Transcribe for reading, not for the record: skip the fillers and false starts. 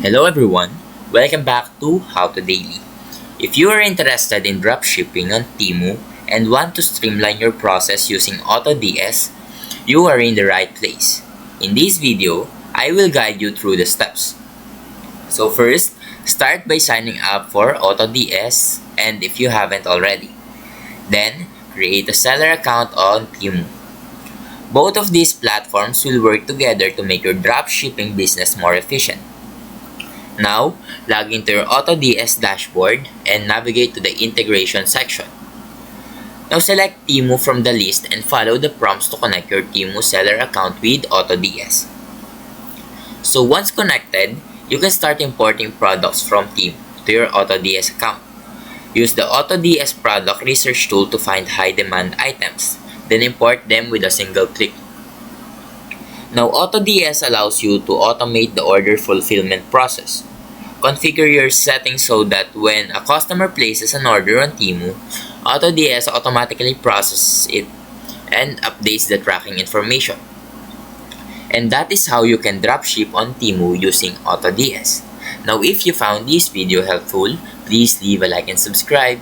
Hello everyone, welcome back to How to Daily. If you are interested in dropshipping on TEMU and want to streamline your process using AutoDS, you are in the right place. In this video, I will guide you through the steps. So first, start by signing up for AutoDS and if you haven't already. Then, create a seller account on TEMU. Both of these platforms will work together to make your dropshipping business more efficient. Now, log into your AutoDS dashboard and navigate to the integration section. Now select TEMU from the list and follow the prompts to connect your TEMU seller account with AutoDS. So once connected, you can start importing products from TEMU to your AutoDS account. Use the AutoDS product research tool to find high demand items, then import them with a single click. Now, AutoDS allows you to automate the order fulfillment process. Configure your settings so that when a customer places an order on TEMU, AutoDS automatically processes it and updates the tracking information. And that is how you can dropship on TEMU using AutoDS. Now, if you found this video helpful, please leave a like and subscribe.